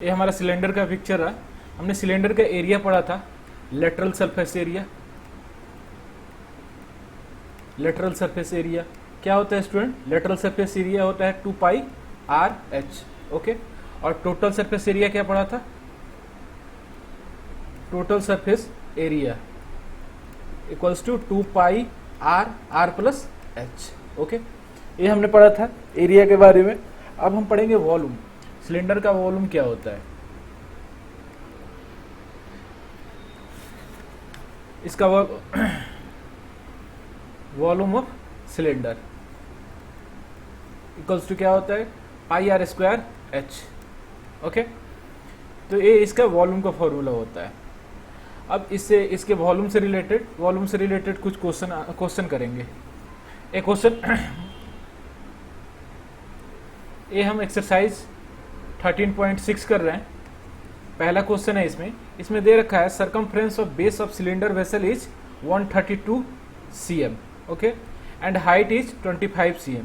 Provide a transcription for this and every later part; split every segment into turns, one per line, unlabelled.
ये हमारा सिलेंडर का पिक्चर है। हमने सिलेंडर का एरिया पढ़ा था, lateral surface area. Lateral surface area क्या होता है स्टूडेंट? लेटरल सरफेस एरिया होता है 2 पाई आर एच। ओके, और टोटल सरफेस एरिया क्या पढ़ा था? Total surface area equals to 2 pi r plus h. Okay, ये हमने पढ़ा था एरिया के बारे में। अब हम पढ़ेंगे वॉल्यूम। सिलेंडर का वॉल्यूम क्या होता है? इसका volume of cylinder equals to क्या होता है? Pi r square h. Okay, तो ये इसका वॉल्यूम का फॉर्मूला होता है। अब इससे इसके वॉल्यूम से रिलेटेड कुछ क्वेश्चन करेंगे। एक क्वेश्चन ये हम एक्सरसाइज 13.6 कर रहे हैं। पहला क्वेश्चन है इसमें दे रखा है circumference of base of cylinder vessel is 132 cm, okay, and height is 25 cm।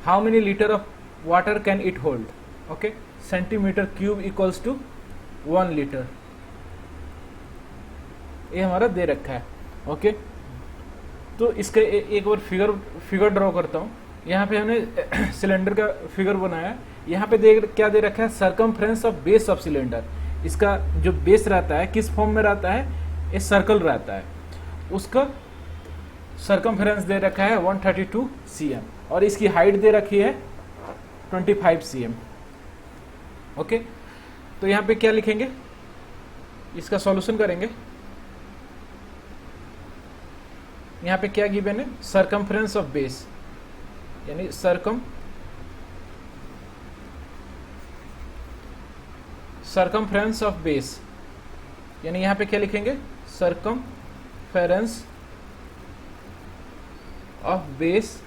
How many litre of water can it hold? Okay, centimetre cube equals to 1 litre. ये हमारा दे रखा है। ओके, तो इसका एक बार फिगर ड्रॉ करता हूँ। यहाँ पे हमने सिलेंडर का फिगर बनाया। यहाँ पे क्या दे रखा है? Circumference of base of cylinder. इसका जो बेस रहता है किस फॉर्म में रहता है? ये सर्कल रहता है, उसका सरकमफ्रेंस दे रखा है 132 cm और इसकी हाइट दे रखी है 25 cm। ओके, तो यहाँ पे क्या लिखेंगे? इसका सॉल्यूशन करेंगे। यहाँ पे क्या गिवन है? सरकमफ्रेंस ऑफ बेस, यानी सरकमफ्रेंस ऑफ बेस, यानी यहाँ पे क्या लिखेंगे? Circumference of base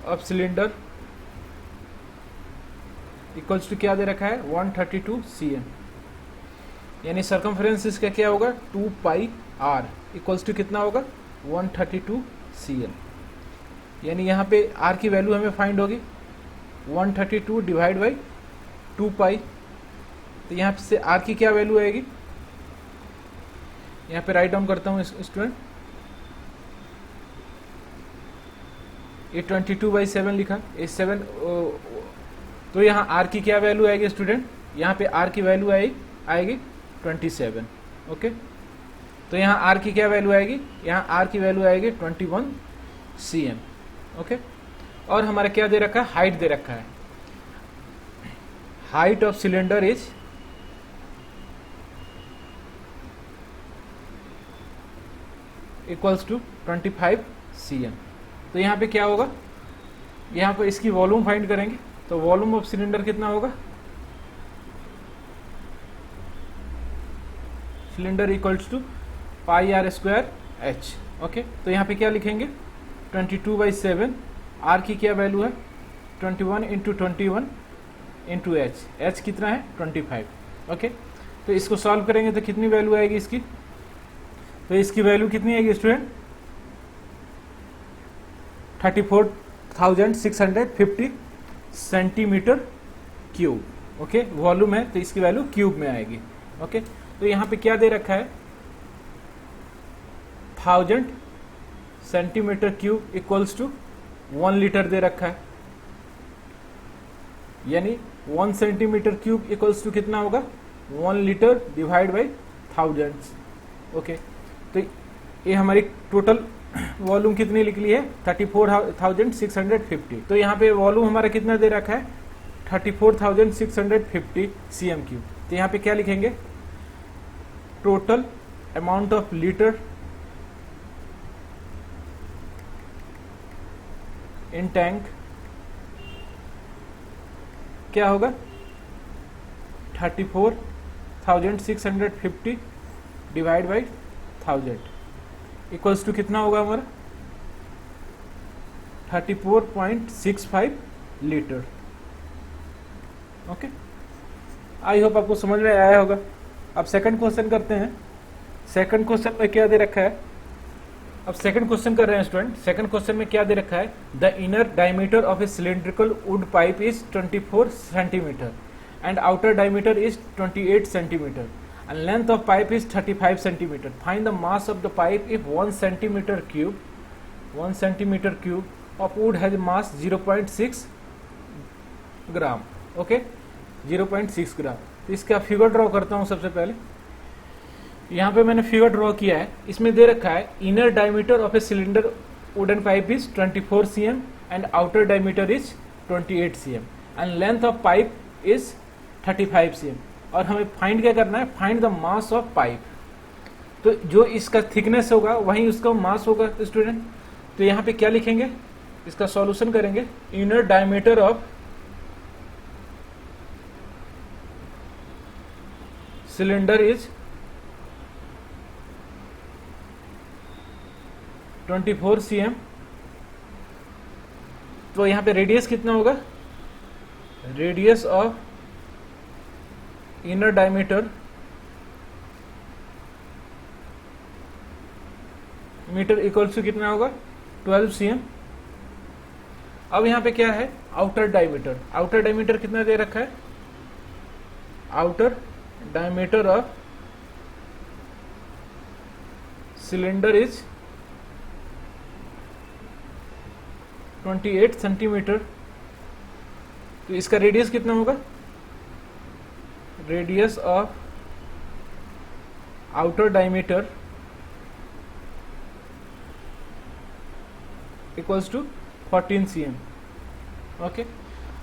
of cylinder equals to क्या दे रखा है? 132 cm। यानी सरकमफ्रेंस इसका क्या होगा? 2 पाई आर इक्वल्स टू कितना होगा? 132 cm। यानी यहाँ पे r की वैल्यू हमें फाइंड होगी 132 डिवाइड बाई 2 पाई। तो यहाँ से r की क्या वैल्यू आएगी? यहाँ पे राइट डाउन करता हूँ स्टूडेंट। ये 22/7 लिखा, ये 7। तो यहाँ r की क्या वैल्यू आएगी स्टूडेंट? यहाँ पे r की वैल्यू आएगी 27। ओके, तो यहाँ r की क्या वैल्यू आएगी? यहाँ r की वैल्यू आएगी 21 cm। ओके, और हमारा क्या दे रखा है? हाइट दे रखा है। Height of cylinder is equals to 25 cm। तो यहाँ पे क्या होगा? यहाँ पे इसकी वॉल्यूम फाइंड करेंगे। तो वॉल्यूम ऑफ सिलेंडर कितना होगा? Cylinder equals to pi r square h. Okay, तो यहाँ पे क्या लिखेंगे? 22/7। आर की क्या वैल्यू है? 21 इंटू 21 इंटू एच। एच कितना है? 25। ओके, तो इसको सॉल्व करेंगे तो कितनी वैल्यू आएगी इसकी? तो इसकी वैल्यू कितनी आएगी student? 34,650 centimetre cube. Okay, volume है तो इसकी वैल्यू क्यूब में आएगी। ओके, तो यहाँ पे क्या दे रखा है? 1000 centimetre cube equals to 1 litre दे रखा है। यानी 1 सेंटीमीटर क्यूब इक्वल्स टू कितना होगा? 1 लीटर डिवाइड बाई 1000। ओके, तो ये हमारी टोटल वॉल्यूम कितनी निकली है? 34,650। तो यहाँ पे वॉल्यूम हमारा कितना दे रखा है? 34,650 cm क्यूब। तो यहाँ पे क्या लिखेंगे? Total amount of litre in tank क्या होगा? 34,650 डिवाइड बाई 1000 इक्वल्स टू कितना होगा हमारा? 34.65 लीटर। ओके, आई होप आपको समझ में आया होगा। अब सेकंड क्वेश्चन करते हैं। सेकंड क्वेश्चन में क्या दे रखा है? अब सेकंड क्वेश्चन कर रहे हैं स्टूडेंट। सेकंड क्वेश्चन में क्या दे रखा है, the inner diameter of A cylindrical would pipe is 24 centimetre and outer diameter is 28 centimetre and length of pipe is 35 centimeter. Find the mass of the pipe if 1 centimeter cube of wood has mass 0.6 gram. Okay 0.6 ग्राम। तो इसका figure draw करता हूँ सबसे पहले। यहाँ पे मैंने figure draw किया है, इसमें दे रखा है inner diameter of a cylinder wooden pipe is 24 cm and outer diameter is 28 cm and length of pipe is 35 cm। और हमें फाइंड क्या करना है, find the mass of pipe. तो जो इसका थिकनेस होगा वही उसका मास होगा स्टूडेंट। तो यहाँ पे क्या लिखेंगे, इसका सॉल्यूशन करेंगे। Inner diameter of cylinder is 24 cm। तो यहाँ पे रेडियस कितना होगा, radius of inner diameter metre equals to कितना होगा 12 cm। अब यहां पे क्या है, आउटर डायमीटर। आउटर डायमीटर कितना दे रखा है, outer diameter of cylinder is 28 centimetre. तो इसका रेडियस कितना होगा, radius of outer diameter equals to 14 cm। Okay,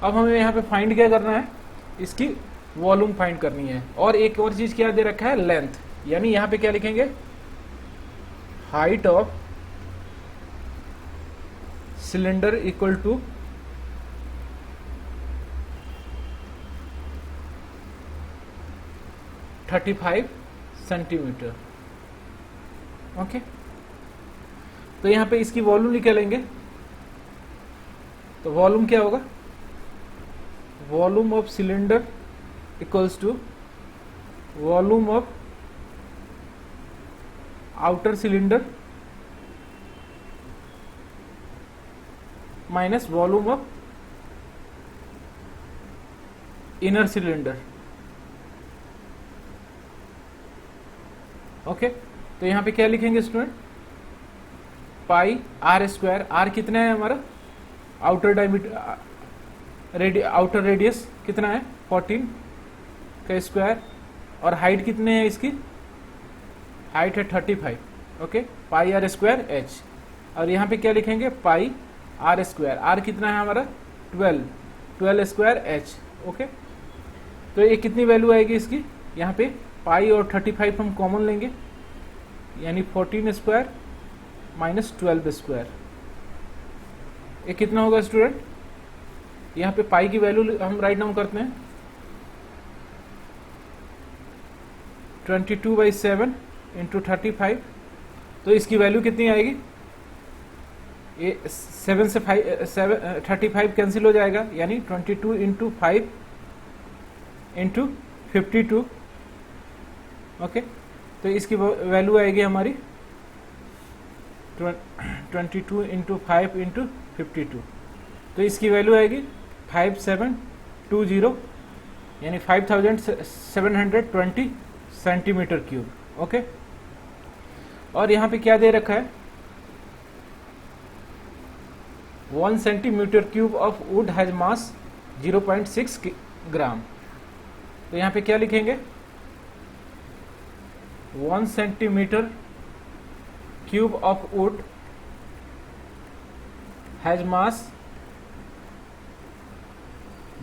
अब हमें यहाँ पे फाइंड क्या करना है, इसकी वॉल्यूम फाइंड करनी है। और एक और चीज क्या दे रखा है, लेंथ। यानी यहाँ पे क्या लिखेंगे, height of cylinder equal to (35 centimetre. Okay, तो यहां पे इसकी वॉल्यूम निकालेंगे। तो वॉल्यूम क्या होगा, volume of cylinder equals to volume of outer cylinder minus volume of inner cylinder. Okay, तो यहां पे क्या लिखेंगे student, pi r square. R कितना है हमारा, आउटर डायमीटर आउटर रेडियस कितना है 14 का स्क्वायर, और हाइट कितने है इसकी, हाइट है 35। Okay, pi r square h. और यहाँ पे क्या लिखेंगे, पाई आर स्क्वायर। आर कितना है हमारा 12 स्क्वायर एच। ओके, तो ये कितनी वैल्यू आएगी इसकी, यहाँ पे पाई और 35 हम कॉमन लेंगे, यानी 14 स्क्वायर माइनस 12 स्क्वायर। ये कितना होगा स्टूडेंट, यहाँ पे पाई की वैल्यू हम राइट डाउन करते हैं 22/7 इंटू 35। तो इसकी वैल्यू कितनी आएगी, ये 7 से 35 कैंसिल हो जाएगा, यानी 22 इंटू 5 इंटू 52। ओके, तो इसकी वैल्यू आएगी हमारी 22 इंटू 5 इंटू 52। तो इसकी वैल्यू आएगी 5720, यानी 5720 सेंटीमीटर क्यूब। ओके, और यहाँ पे क्या दे रखा है, 1 centimetre cube of would has मास 0.6 ग्राम। तो यहाँ पे क्या लिखेंगे, 1 centimetre cube of would has मास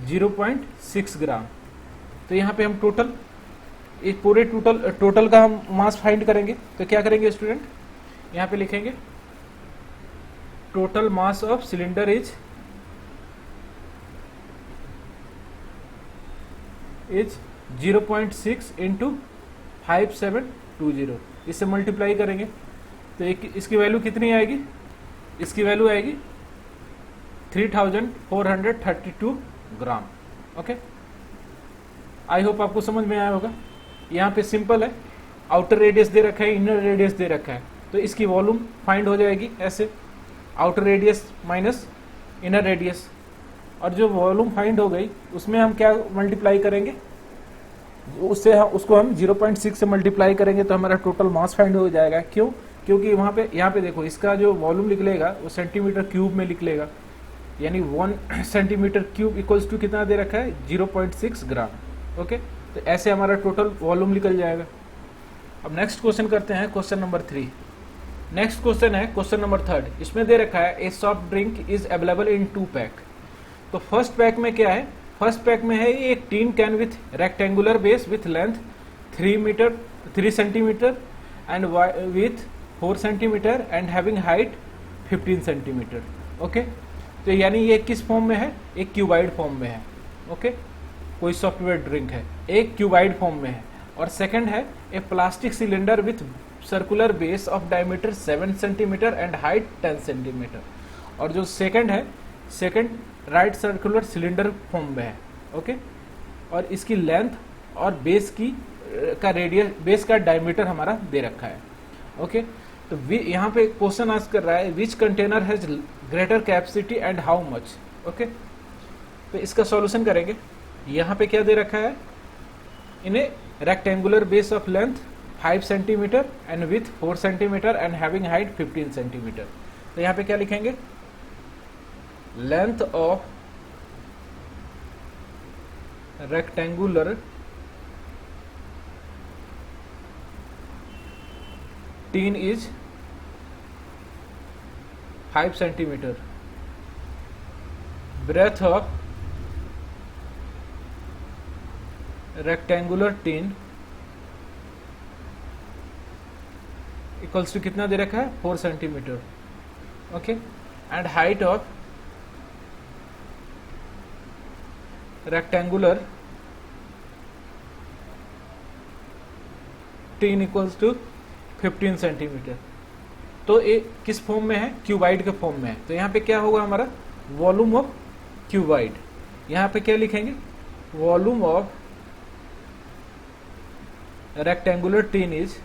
0.6 ग्राम। तो यहाँ पे हम टोटल, इस पूरे टोटल का हम मास फाइंड करेंगे। तो क्या करेंगे स्टूडेंट, यहाँ पे लिखेंगे total mass of cylinder is 0.6 into 5720। इससे मल्टीप्लाई करेंगे तो इसकी वैल्यू कितनी आएगी, इसकी वैल्यू आएगी 3432 ग्राम। ओके, आई होप आपको समझ में आया होगा। यहाँ पे सिंपल है, आउटर रेडियस दे रखा है, इनर रेडियस दे रखा है। तो इसकी वॉल्यूम फाइंड हो जाएगी ऐसे, outer radius minus inner radius, और जो वॉल्यूम फाइंड हो गई उसमें हम क्या मल्टीप्लाई करेंगे, उससे उसको हम 0.6 से मल्टीप्लाई करेंगे तो हमारा टोटल मास फाइंड हो जाएगा। क्यों? क्योंकि वहाँ पे यहाँ पे देखो इसका जो वॉल्यूम निकलेगा वो सेंटीमीटर क्यूब में निकलेगा, यानी 1 सेंटीमीटर क्यूब इक्वल्स टू कितना दे रखा है 0.6 ग्राम। ओके, तो ऐसे हमारा टोटल वॉल्यूम निकल जाएगा। अब नेक्स्ट क्वेश्चन करते हैं, क्वेश्चन नंबर 3। नेक्स्ट क्वेश्चन है क्वेश्चन नंबर 3। इसमें दे रखा है ए soft drink is available in 2 pack. तो फर्स्ट पैक में क्या है, फर्स्ट पैक में है एक tin can with rectangular base with length 3 centimetre and width 4 centimetre and having height 15 centimetre. Okay, तो यानी ये किस फॉर्म में है, एक क्यूबाइड फॉर्म में है। ओके, कोई सॉफ्टवेयर ड्रिंक है, एक क्यूबाइड फॉर्म में है। और सेकंड है a plastic cylinder with circular base of diameter 7 centimetre and height 10 centimetre. और जो सेकंड है, second right circular cylinder form में है। ओके, और इसकी लेंथ और बेस की का रेडियस, बेस का डायमीटर हमारा दे रखा है। ओके, तो यहाँ पे क्वेश्चन आस्क कर रहा है which container has greater capacity and how much. Okay, तो इसका सॉल्यूशन करेंगे। यहाँ पे क्या दे रखा है, इन्हें rectangular base of length 5 centimetre and width 4 centimetre and having height 15 centimetre. तो यहाँ पे क्या लिखेंगे, length of rectangular tin is 5 centimetre, breadth of rectangular tin equals to कितना दे रखा है 4 centimetre. Okay, and height of rectangular tin equals to 15 centimetre. तो ये किस फॉर्म में है, क्यूबाइड के फॉर्म में है। तो यहाँ पे क्या होगा हमारा वॉल्यूम ऑफ क्यूबाइड, यहाँ पे क्या लिखेंगे, volume of rectangular tin is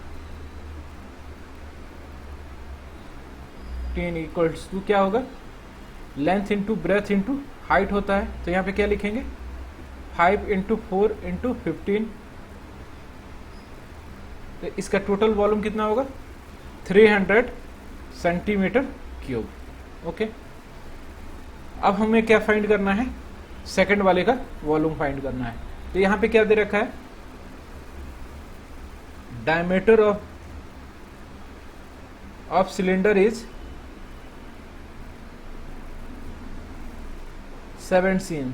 tin equals to क्या होगा, length into breadth into height होता है। तो यहाँ पे क्या लिखेंगे 5 इंटू 4 इंटू 15। तो इसका टोटल वॉल्यूम कितना होगा 300 सेंटीमीटर क्यूब। ओके, अब हमें क्या फाइंड करना है, सेकंड वाले का वॉल्यूम फाइंड करना है। तो यहाँ पे क्या दे रखा है, diameter of cylinder is 7 cm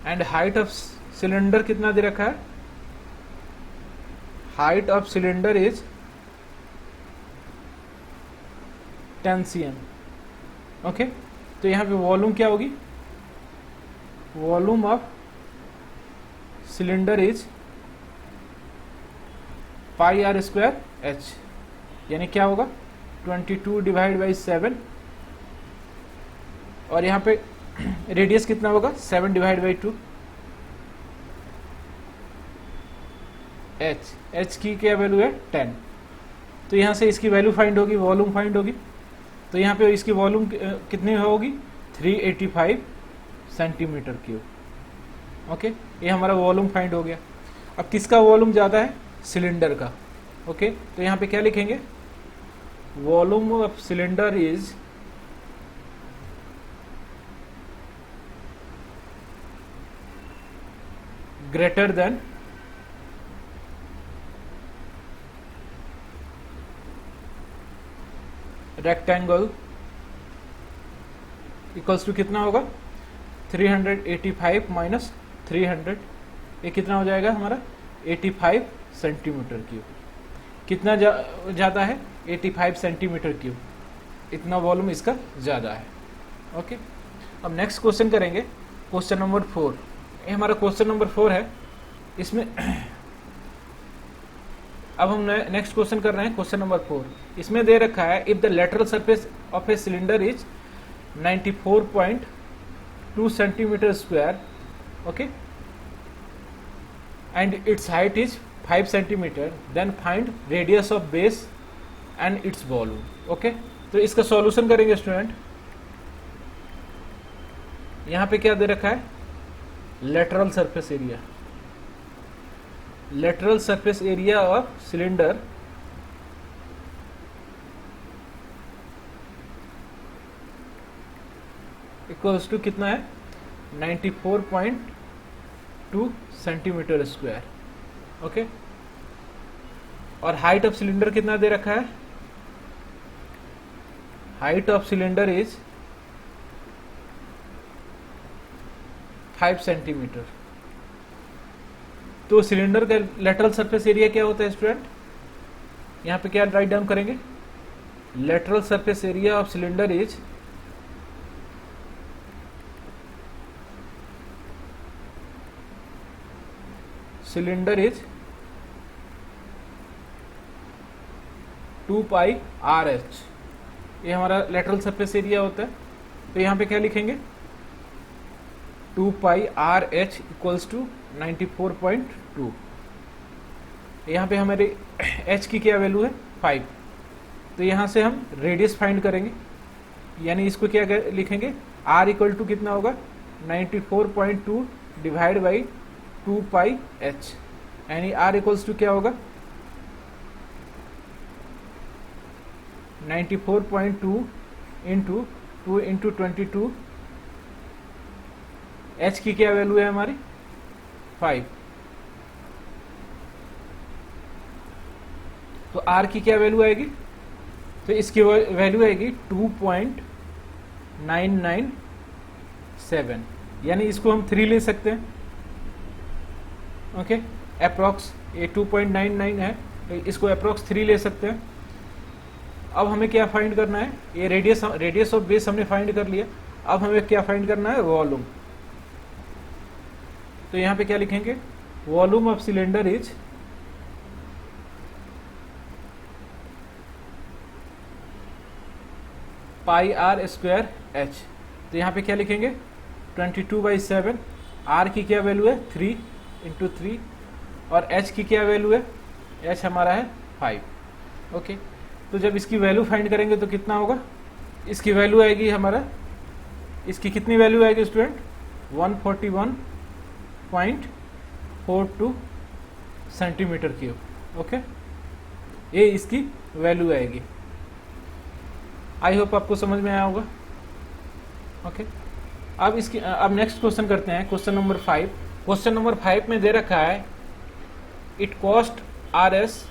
and height of cylinder कितना दे रखा है, height of cylinder is 10 cm। Okay, तो यहाँ पे वॉल्यूम क्या होगी, volume of cylinder is pi r square h, यानी क्या होगा 22 डिवाइड बाई 7, और यहाँ पे रेडियस कितना होगा 7 डिवाइड बाई 2। एच की क्या वैल्यू है 10। तो यहाँ से इसकी वैल्यू फाइंड होगी, वॉल्यूम फाइंड होगी। तो यहाँ पे इसकी वॉल्यूम कितनी होगी 385 सेंटीमीटर क्यूब। ओके, ये हमारा वॉल्यूम फाइंड हो गया। अब किसका वॉल्यूम ज़्यादा है, सिलेंडर का। ओके, तो यहाँ पे क्या लिखेंगे, volume of cylinder is greater than rectangle equals to कितना होगा 385 माइनस 300, ये कितना हो जाएगा हमारा 85 सेंटीमीटर क्यूब। कितना ज़्यादा है 85 सेंटीमीटर क्यूब, इतना वॉल्यूम इसका ज़्यादा है। ओके, अब नेक्स्ट क्वेश्चन करेंगे, क्वेश्चन नंबर 4। ये हमारा क्वेश्चन नंबर 4 है। इसमें अब हम नेक्स्ट क्वेश्चन कर रहे हैं, क्वेश्चन नंबर 4। इसमें दे रखा है if the lateral surface of a cylinder is 94.2 centimetre square, okay, and its height is 5 centimetre, then find radius of base and its volume. Okay, तो इसका सॉल्यूशन करेंगे स्टूडेंट। यहां पे क्या दे रखा है, lateral surface area, lateral surface area of cylinder equals to कितना है, 94.2 सेंटीमीटर स्क्वायर। ओके, और हाइट ऑफ सिलेंडर कितना दे रखा है, height of cylinder is 5 centimetre. तो सिलेंडर का लेटरल सरफेस एरिया क्या होता है स्टूडेंट, यहां पे क्या राइट डाउन करेंगे, lateral surface area of cylinder is cylinder is 2 pi r h, ये हमारा लेटरल सरफेस एरिया होता है। तो यहां पे क्या लिखेंगे, 2 pi r h equals to 94.2। यहाँ पे हमारे h की क्या वैल्यू है, 5। तो यहाँ से हम रेडियस फाइंड करेंगे, यानी इसको क्या लिखेंगे, r इक्वल टू कितना होगा, 94.2 डिवाइड बाई 2 पाई h, यानी r इक्वल्स टू क्या होगा, 94.2 इंटू 2 इंटू 22, h की क्या वैल्यू है हमारी, 5। तो r की क्या वैल्यू आएगी, तो इसकी वैल्यू आएगी 2.997, यानी इसको हम 3 ले सकते हैं। ओके, अप्रॉक्स ये 2.99 है, तो इसको अप्रॉक्स 3 ले सकते हैं। अब हमें क्या फाइंड करना है, ये रेडियस ऑफ बेस हमने फाइंड कर लिया। अब हमें क्या फाइंड करना है, वॉल्यूम। तो यहां पे क्या लिखेंगे, volume of cylinder is pi r square h. तो यहां पे क्या लिखेंगे, 22/7, आर की क्या वैल्यू है, 3 इंटू 3, और एच की क्या वैल्यू है, एच हमारा है 5। ओके, तो जब इसकी वैल्यू फाइंड करेंगे तो कितना होगा, इसकी वैल्यू आएगी हमारा, इसकी कितनी वैल्यू आएगी स्टूडेंट, 141.42 सेंटीमीटर क्यूब। ओके, ये इसकी वैल्यू आएगी। आई होप आपको समझ में आया होगा। ओके, अब नेक्स्ट क्वेश्चन करते हैं, क्वेश्चन नंबर 5। क्वेश्चन नंबर 5 में दे रखा है, it cost RS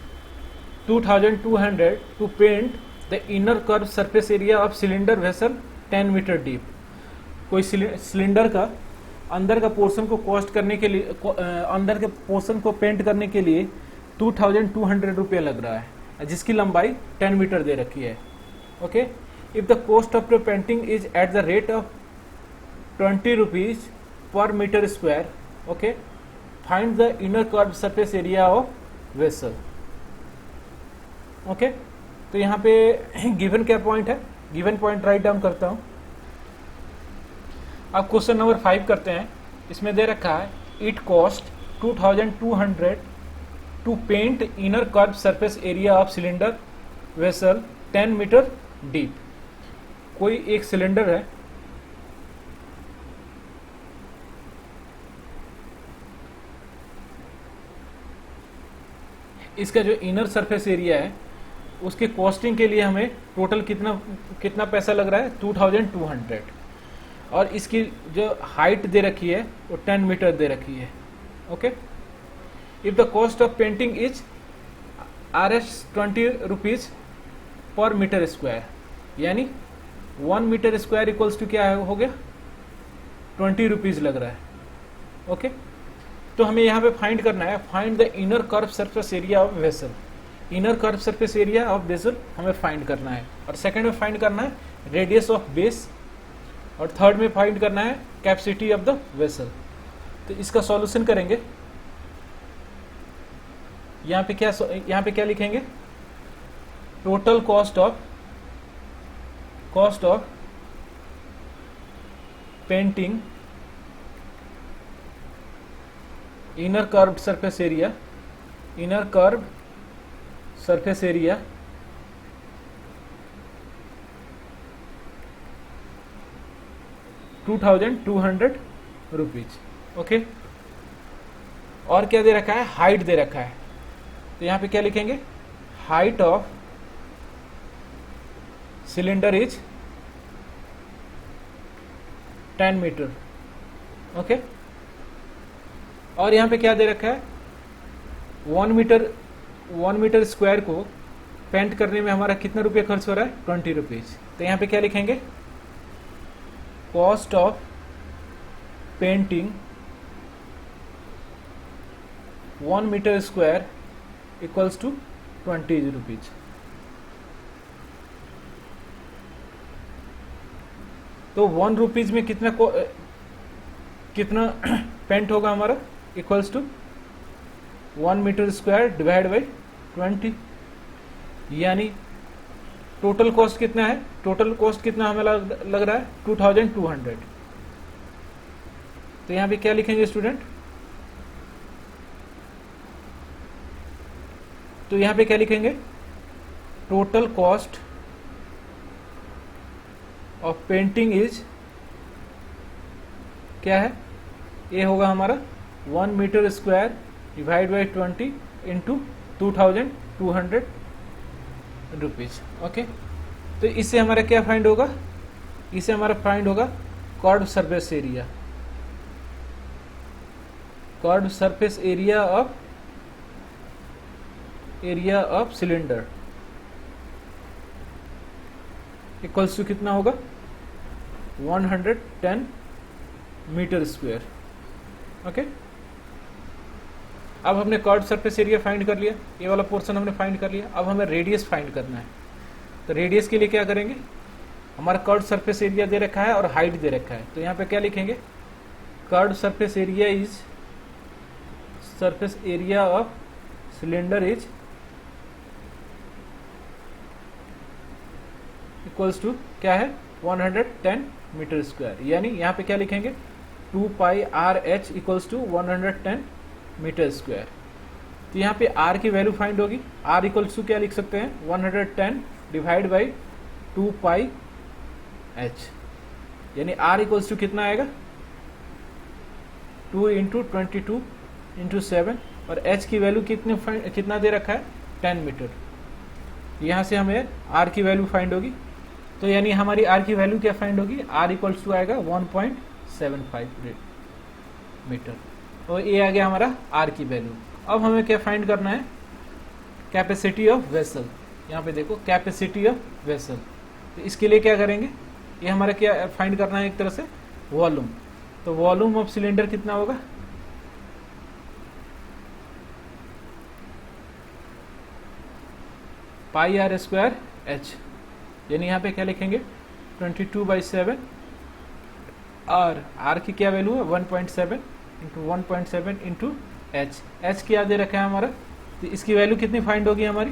2200 to paint the inner curve surface area of cylinder vessel 10 metre deep. कोई सिलेंडर का अंदर का पोर्शन को कॉस्ट करने के लिए, अंदर के पोर्शन को पेंट करने के लिए 2200 रुपया लग रहा है, जिसकी लंबाई 10 मीटर दे रखी है। Okay, if the cost of painting is at the rate of 20 rupees per metre square, okay, find the inner curve surface area of vessel. Okay, तो यहाँ पे गिवन क्या पॉइंट है, गिवन पॉइंट राइट डाउन करता हूं। अब question number 5 करते हैं। इसमें दे रखा है, it cost 2200 to paint inner curve surface area of cylinder vessel 10 metre deep. कोई एक सिलेंडर है, इसका जो इनर सरफेस एरिया है उसके कॉस्टिंग के लिए हमें टोटल कितना पैसा लग रहा है, 2200, और इसकी जो हाइट दे रखी है वो 10 मीटर दे रखी है। Okay, if the cost of painting is RS 20 rupees per metre square, यानी 1 मीटर स्क्वायर इक्वल्स टू क्या हो गया, 20 रुपीज लग रहा है। ओके, तो हमें यहाँ पे फाइंड करना है, find the inner curve surface area of vessel. Inner curve surface area of vessel हमें फाइंड करना है, और सेकंड में फाइंड करना है रेडियस ऑफ बेस, और थर्ड में फाइंड करना है कैपेसिटी ऑफ द वेसल। तो इसका सॉल्यूशन करेंगे। यहाँ पे क्या लिखेंगे, total cost of painting inner curved surface area 2200 rupees. Okay, और क्या दे रखा है, हाइट दे रखा है, तो यहाँ पे क्या लिखेंगे, height of cylinder is 10 metre. Okay, और यहाँ पे क्या दे रखा है, 1 मीटर स्क्वायर को पेंट करने में हमारा कितना रुपया खर्च हो रहा है, 20 रुपीज। तो यहाँ पे क्या लिखेंगे, cost of painting 1 metre square equals to 20 rupees. तो 1 रुपीज में कितना पेंट होगा हमारा, equals to 1 metre square divide by 20, यानी टोटल कॉस्ट कितना है, टोटल कॉस्ट कितना हमें लग रहा है 2200। तो यहां पे क्या लिखेंगे स्टूडेंट, तो यहां पे क्या लिखेंगे, total cost of painting is क्या है, ये होगा हमारा 1 metre square divide by 20 into 2200 rupees. Okay, तो इससे हमारा क्या फाइंड होगा, इससे हमारा फाइंड होगा curved surface area, curved surface area of cylinder equals to कितना होगा, 110 मीटर स्क्वायर। ओके, अब हमने कर्व्ड सरफेस एरिया फाइंड कर लिया, ये वाला पोर्शन हमने फाइंड कर लिया। अब हमें रेडियस फाइंड करना है, तो रेडियस के लिए क्या करेंगे, हमारा कर्व्ड सरफेस एरिया दे रखा है और हाइट दे रखा है, तो यहाँ पे क्या लिखेंगे, curved surface area is surface area of cylinder is equals to क्या है, 110 मीटर स्क्वायर, यानी यहाँ पे क्या लिखेंगे, 2 pi r h equals to 110 metre square. तो यहाँ पे r की वैल्यू फाइंड होगी, r इक्वल्स टू क्या लिख सकते हैं, 110 डिवाइड बाई 2 पाई h, यानी r इक्वल्स टू कितना आएगा, 2 इंटू 22 इंटू 7, और h की वैल्यू कितना दे रखा है, 10 मीटर। यहाँ से हमें r की वैल्यू फाइंड होगी, तो यानी हमारी r की वैल्यू क्या फाइंड होगी, r इक्वल्स टू आएगा 1.75 मीटर। तो ये आ गया हमारा r की वैल्यू। अब हमें क्या फाइंड करना है, कैपेसिटी ऑफ वेसल। यहाँ पे देखो कैपेसिटी ऑफ वेसल, तो इसके लिए क्या करेंगे, ये हमारा क्या फाइंड करना है, एक तरह से वॉल्यूम। तो वॉल्यूम ऑफ सिलेंडर कितना होगा, पाई आर स्क्वायर एच, यानी यहाँ पे क्या लिखेंगे, 22/7, और r की क्या वैल्यू है, 1.7 इंटू 1.7 इंटू एच, एच क्या दे रखा है हमारा, तो इसकी वैल्यू कितनी फाइंड होगी हमारी,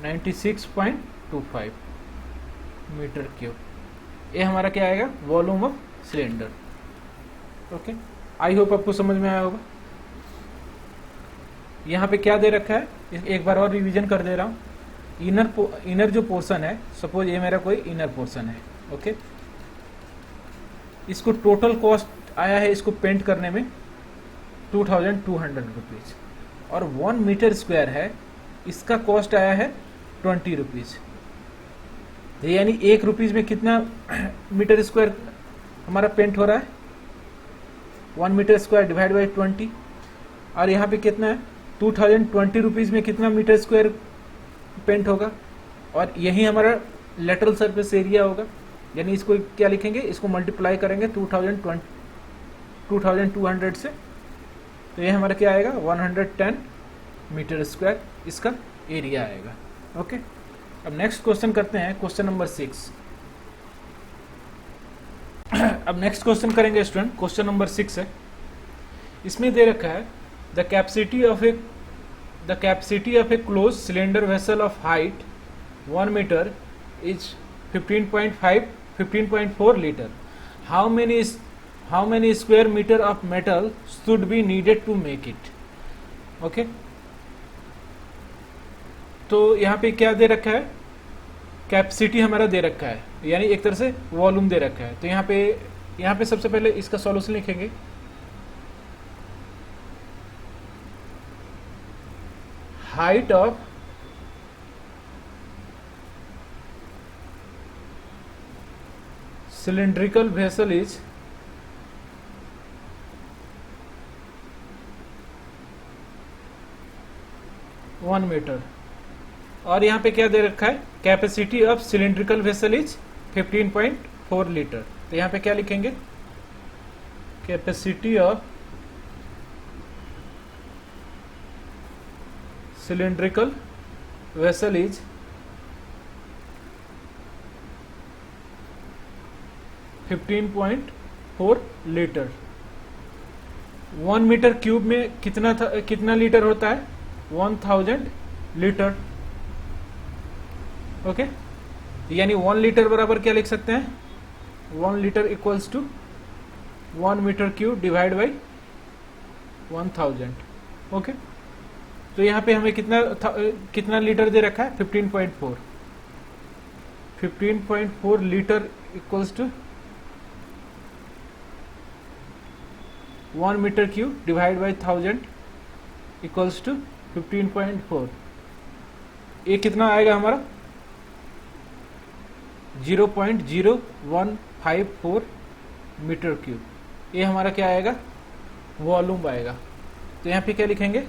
96.25 मीटर क्यूब। ये हमारा क्या आएगा, volume of cylinder. Okay, I hope आपको समझ में आया होगा। यहाँ पे क्या दे रखा है, एक बार और रिवीजन कर दे रहा हूँ। इनर जो पोर्शन है, सपोज ये मेरा कोई इनर पोर्शन है, ओके, इसको टोटल कॉस्ट आया है इसको पेंट करने में 2200 रुपीज, और 1 मीटर स्क्वायर है, इसका कॉस्ट आया है 20 रुपीज। यानी 1 रुपीज में कितना मीटर स्क्वायर हमारा पेंट हो रहा है, 1 मीटर स्क्वायर डिवाइड बाई 20, और यहाँ पे कितना है, 2020 रुपीज में कितना मीटर स्क्वायर पेंट होगा, और यही हमारा लेटरल सरफेस एरिया होगा। यानी इसको क्या लिखेंगे, इसको मल्टीप्लाई करेंगे 2200 से, तो ये हमारा क्या आएगा, 110 मीटर स्क्वायर इसका एरिया आएगा। ओके, अब नेक्स्ट क्वेश्चन करते हैं, क्वेश्चन नंबर 6। अब नेक्स्ट क्वेश्चन करेंगे स्टूडेंट, क्वेश्चन नंबर 6 है। इसमें दे रखा है the capacity of a closed cylinder vessel of height 1 metre is 15.4 litre. How many square metre of metal should be needed to make it. Okay, तो यहाँ पे क्या दे रखा है, कैपेसिटी हमारा दे रखा है, यानी एक तरह से वॉल्यूम दे रखा है। तो यहाँ पे सबसे पहले इसका सॉल्यूशन लिखेंगे। Height of cylindrical vessel is 1 metre. और यहाँ पे क्या दे रखा है, capacity of cylindrical vessel is 15.4 litre. तो यहाँ पे क्या लिखेंगे, capacity of cylindrical vessel is 15.4 litre. 1 metre cube में कितना लीटर होता है, 1000 लीटर। ओके, यानी 1 लीटर बराबर क्या लिख सकते हैं, 1 litre equals to 1 metre cube divide by 1000। Okay, तो यहाँ पे हमें कितना लीटर दे रखा है, 15.4 litre equals to 1 metre cube divide by 1000 equals to 15.4। ये कितना आएगा हमारा, 0.0154 मीटर क्यूब। ये हमारा क्या आएगा, वॉल्यूम आएगा। तो यहाँ पे क्या लिखेंगे,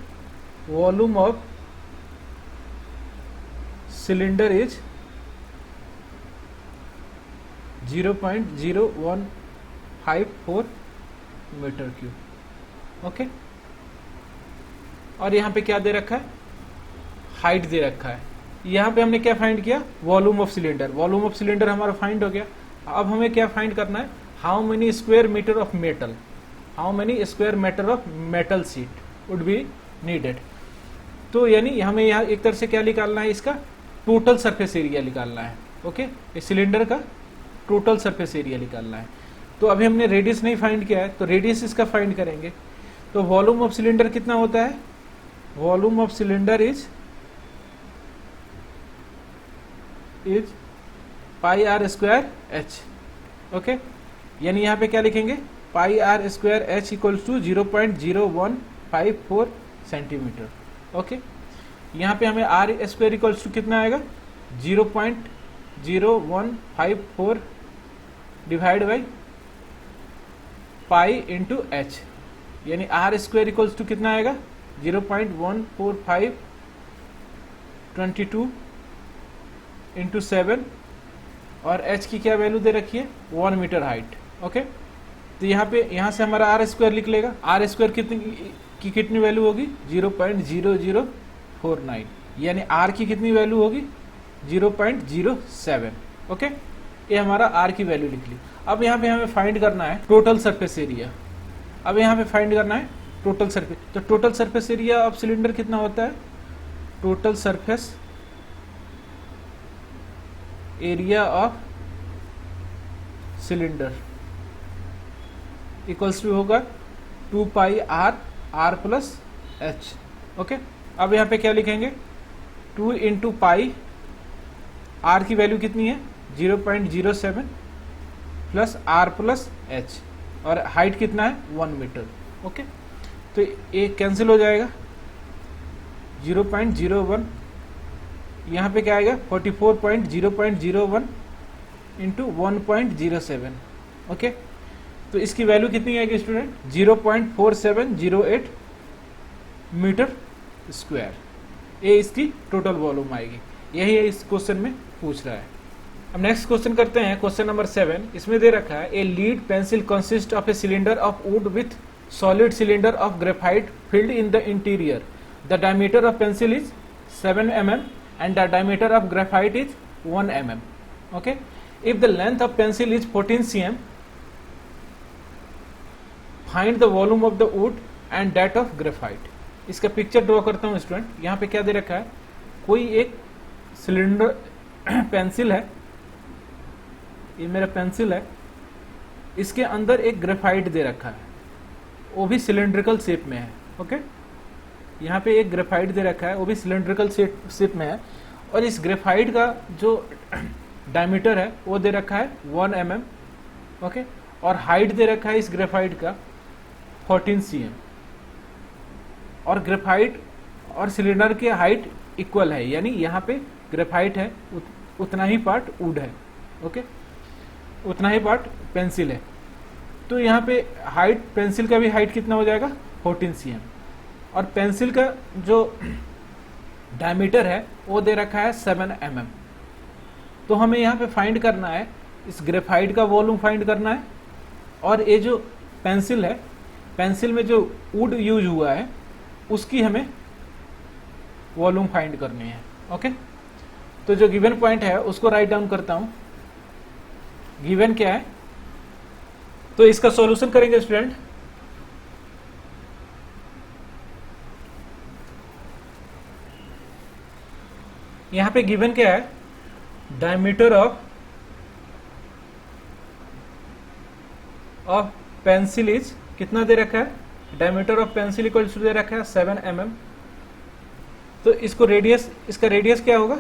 volume of cylinder is 0.0154 metre cube. Okay, और यहाँ पे क्या दे रखा है, हाइट दे रखा है। यहाँ पे हमने क्या फाइंड किया, volume of cylinder. Volume of cylinder हमारा फाइंड हो गया। अब हमें क्या फाइंड करना है, how many square metre of metal, how many square metre of metal sheet would be needed. तो यानी हमें यहाँ एक तरह से क्या निकालना है, इसका टोटल सरफेस एरिया निकालना है। ओके, इस सिलेंडर का टोटल सरफेस एरिया निकालना है। तो अभी हमने रेडियस नहीं फाइंड किया है, तो रेडियस इसका फाइंड करेंगे। तो वॉल्यूम ऑफ सिलेंडर कितना होता है, volume of cylinder is pi r square h. Okay, यानी यहाँ पे क्या लिखेंगे, pi r square h equals to 0.0154 centimetre. Okay, यहाँ पे हमें आर स्क्वायर इक्वल्स टू कितना आएगा, 0.0154 divide by pi into H, यानी आर स्क्वायर इक्वल्स टू कितना आएगा, 0.14522 इंटू 7, और h की क्या वैल्यू दे रखी है, 1 मीटर हाइट। ओके, तो यहाँ से हमारा आर स्क्वायर लिख लेगा। आर स्क्वायर कितनी वैल्यू होगी, 0.0049, यानी आर की कितनी वैल्यू होगी, 0.07। ओके, ये हमारा आर की वैल्यू लिख ली। अब यहाँ पे हमें फाइंड करना है टोटल सरफेस एरिया। अब यहाँ पे फाइंड करना है टोटल सरफेस। तो total surface area of cylinder कितना होता है, total surface area of cylinder equals to होगा 2 pi r plus h. Okay, अब यहाँ पे क्या लिखेंगे, 2 इंटू पाई, आर की वैल्यू कितनी है, 0.07 प्लस आर प्लस एच, और हाइट कितना है, 1 मीटर। ओके, तो ये कैंसिल हो जाएगा, 0.01, यहाँ पे क्या आएगा, 44.0.01 इंटू 1.07। ओके, तो इसकी वैल्यू कितनी आएगी स्टूडेंट, 0.4708 मीटर स्क्वायर। ये इसकी टोटल वॉल्यूम आएगी। यही है इस क्वेश्चन में पूछ रहा है। अब नेक्स्ट क्वेश्चन करते हैं, क्वेश्चन नंबर 7। इसमें दे रखा है, a lead pencil consist of a cylinder of would with solid cylinder of graphite filled in the interior. The diameter of pencil is 7 mm and the diameter of graphite is 1 mm. Okay, if the length of pencil is 14 cm, find the volume of the wood and that of graphite. इसका picture draw करता हूँ student. यहाँ पे क्या दे रखा है, कोई एक सिलेंडर पेंसिल है, ये मेरा पेंसिल है, इसके अंदर एक ग्रेफाइट दे रखा है, वो भी सिलेंड्रिकल शेप में है। ओके, यहाँ पे एक ग्रेफाइट दे रखा है, वो भी सिलेंड्रिकल शेप में है, और इस ग्रेफाइट का जो डायमीटर है वो दे रखा है 1 mm, ओके, और हाइट दे रखा है इस ग्रेफाइट का 14 cm, और ग्रेफाइट और सिलेंडर की हाइट इक्वल है, यानी यहाँ पे ग्रेफाइट है उतना ही पार्ट वुड है, ओके, उतना ही पार्ट पेंसिल है। तो यहाँ पे हाइट, पेंसिल का भी हाइट कितना हो जाएगा 14 cm, और पेंसिल का जो डायमीटर है वो दे रखा है 7 mm। तो हमें यहाँ पे फाइंड करना है, इस ग्रेफाइट का वॉल्यूम फाइंड करना है, और ये जो पेंसिल है, पेंसिल में जो वुड यूज हुआ है उसकी हमें वॉल्यूम फाइंड करनी है, ओके। तो जो गिवन पॉइंट है उसको राइट डाउन करता हूं। गिवन क्या है, तो इसका सॉल्यूशन करेंगे स्टूडेंट। यहां पे गिवन क्या है, डायमीटर ऑफ पेंसिल इज कितना दे रखा है, diameter of pencil equal to दे रखा है 7 mm। तो इसको रेडियस, इसका रेडियस क्या होगा,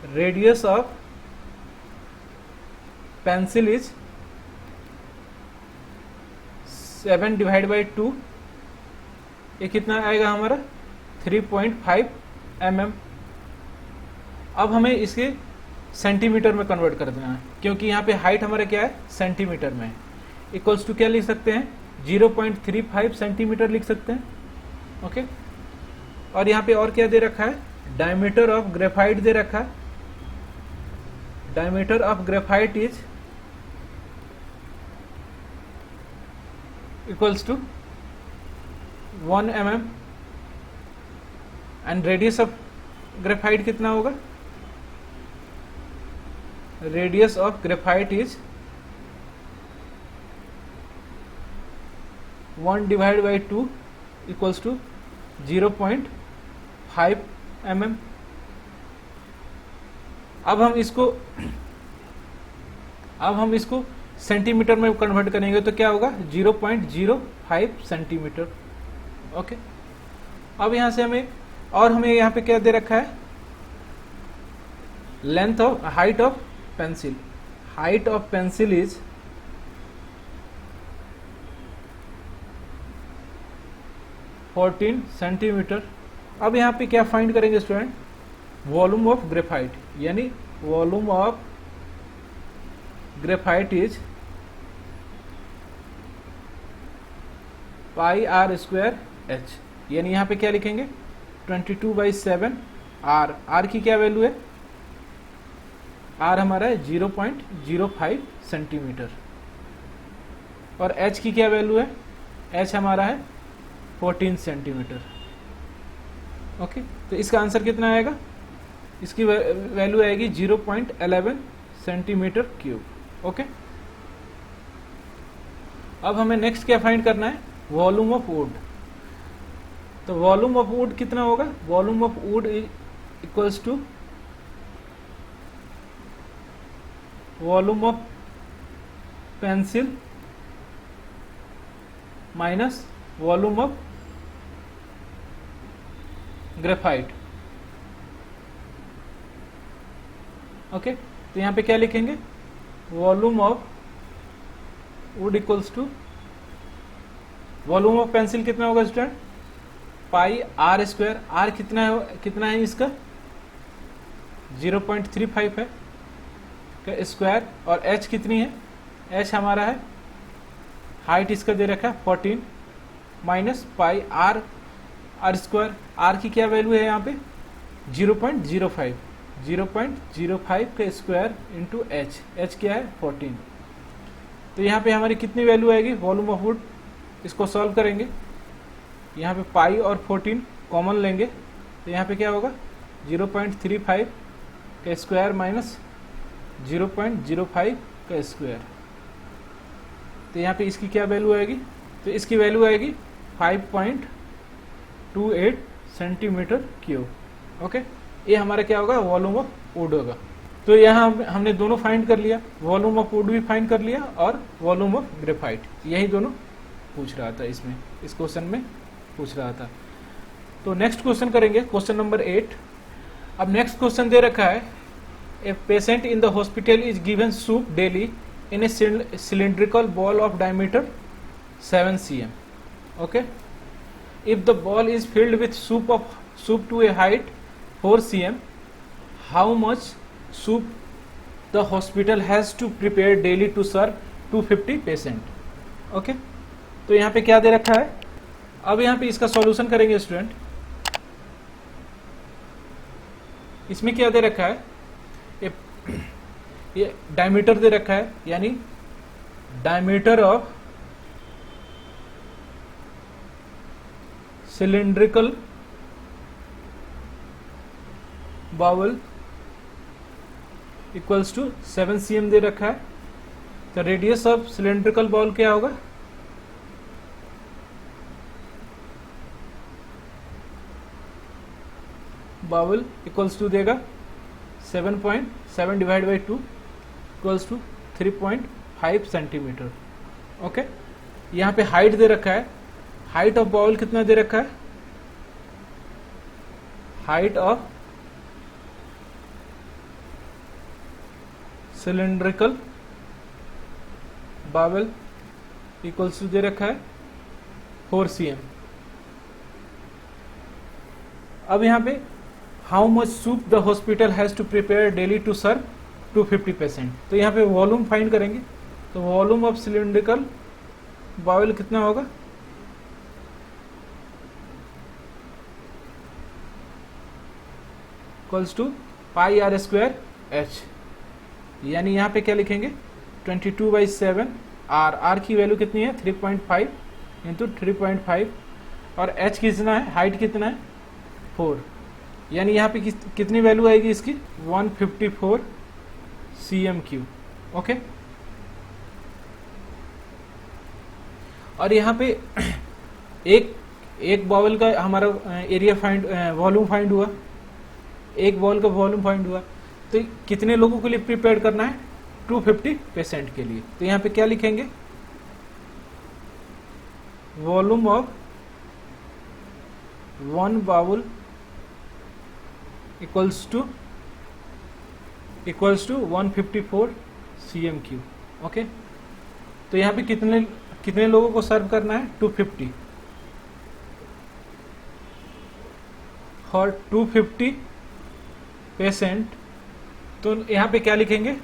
radius of pencil is 7 divide by 2, ये कितना आएगा हमारा 3.5 mm। अब हमें इसके सेंटीमीटर में कन्वर्ट कर देना है, क्योंकि यहाँ पे हाइट हमारा क्या है सेंटीमीटर में है। इक्वल्स टू क्या लिख सकते हैं, 0.35 सेंटीमीटर लिख सकते हैं, ओके। और यहाँ पे और क्या दे रखा है, डायमीटर ऑफ ग्रेफाइट दे रखा है, diameter of graphite is equals to 1 mm, and radius of graphite कितना होगा, radius of graphite is 1 divide by 2 equals to 0.5 mm। अब हम इसको सेंटीमीटर में कन्वर्ट करेंगे तो क्या होगा 0.05 सेंटीमीटर, ओके। अब यहां से हमें यहाँ पे क्या दे रखा है, length of, height of pencil, height of pencil is 14 centimetre. अब यहाँ पे क्या फाइंड करेंगे स्टूडेंट, वॉल्यूम ऑफ ग्रेफाइट, यानी volume of graphite is pi r square h, यानी यहाँ पे क्या लिखेंगे 22/7 आर। आर की क्या वैल्यू है, आर हमारा है 0.05 सेंटीमीटर, और एच की क्या वैल्यू है, एच हमारा है 14 सेंटीमीटर, ओके। तो इसका आंसर कितना आएगा, इसकी वैल्यू आएगी 0.11 सेंटीमीटर क्यूब, ओके। अब हमें नेक्स्ट क्या फाइंड करना है, वॉल्यूम ऑफ वुड। तो वॉल्यूम ऑफ वुड कितना होगा, volume of wood equals to volume of pencil minus volume of graphite, okay. तो यहां पे क्या लिखेंगे, volume of wood equals to volume of pencil कितना होगा student, pi r square, r कितना है इसका 0.35 है का स्क्वायर, और एच कितनी है, एच हमारा है, हाइट इसका दे रखा है 14 minus pi r square, r की क्या वैल्यू है यहाँ पे 0.05 का स्क्वायर इंटू एच, एच क्या है 14। तो यहाँ पे हमारी कितनी वैल्यू आएगी वॉल्यूम ऑफ वुड, इसको सॉल्व करेंगे, यहाँ पे पाई और 14 कॉमन लेंगे, तो यहाँ पे क्या होगा 0.35 का स्क्वायर माइनस 0.05 का स्क्वायर। तो यहाँ पे इसकी क्या वैल्यू आएगी, तो इसकी वैल्यू आएगी 5.28 सेंटीमीटर क्यूब, ओके। ये हमारा क्या होगा, वॉल्यूम ऑफ वुड होगा। तो यहाँ हमने दोनों फाइंड कर लिया, वॉल्यूम ऑफ वुड भी फाइंड कर लिया और वॉल्यूम ऑफ ग्रेफाइट, यही दोनों पूछ रहा था, इसमें इस क्वेश्चन में पूछ रहा था। तो नेक्स्ट क्वेश्चन करेंगे, क्वेश्चन नंबर 8। अब नेक्स्ट क्वेश्चन दे रखा है, a patient in the hospital is given soup daily in A cylindrical ball of diameter 7 cm. Okay, if the ball is filled with soup to a height 4 cm, how much soup the hospital has to prepare daily to serve 250 patient. Okay, तो यहाँ पे क्या दे रखा है, अब यहाँ पे इसका सॉल्यूशन करेंगे स्टूडेंट. इसमें क्या दे रखा है, ये डायमीटर दे रखा है, यानी diameter of cylindrical bowl equals to 7 cm दे रखा है. तो रेडियस ऑफ सिलिंड्रिकल बाउल क्या होगा, बाउल इक्वल्स टू देगा 7.7 divide by 2 equals to 3.5 centimetre. Okay, यहाँ पे हाइट दे रखा है, हाइट ऑफ बाउल कितना दे रखा है, height of cylindrical bowl equals to दे रखा है 4 cm. अब यहाँ पे how much soup the hospital has to prepare daily to serve 250 patient. तो यहाँ पे वॉल्यूम फाइंड करेंगे. तो वॉल्यूम ऑफ सिलिंड्रिकल बाउल कितना होगा, equals to pi r square h. यानी यहाँ पे क्या लिखेंगे 22/7. आर की वैल्यू कितनी है 3.5 इंटू 3.5 और एच कितना है, हाइट कितना है 4. यानी यहाँ पे कितनी वैल्यू आएगी इसकी 154 cm3. ओके, और यहाँ पे एक बाउल का हमारा एरिया फाइंड, वॉल्यूम फाइंड हुआ, एक बाउल का वॉल्यूम फाइंड हुआ. तो कितने लोगों के लिए प्रिपेयर करना है 250 पेशेंट के लिए. तो यहाँ पे क्या लिखेंगे, volume of 1 bowl equals to 154 cm3. Okay, तो यहाँ पे कितने लोगों को सर्व करना है 250. और 250 पेशेंट, तो यहाँ पे क्या लिखेंगे,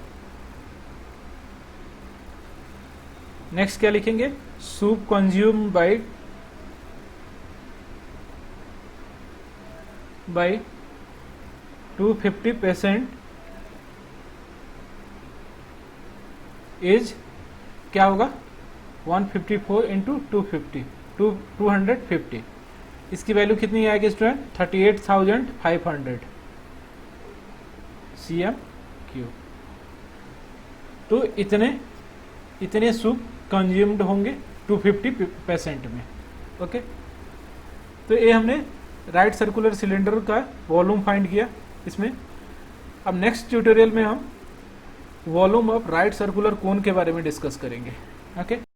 नेक्स्ट क्या लिखेंगे, soup consume by 250 patient is क्या होगा 154 इंटू 250. इसकी वैल्यू कितनी आएगी स्टूडेंट 38,500 cm3. तो इतने सूप कंज्यूम्ड होंगे 250 पेशेंट में. ओके, तो ये हमने राइट सर्कुलर सिलेंडर का वॉल्यूम फाइंड किया इसमें. अब नेक्स्ट ट्यूटोरियल में हम volume of right circular cone के बारे में डिस्कस करेंगे. ओके.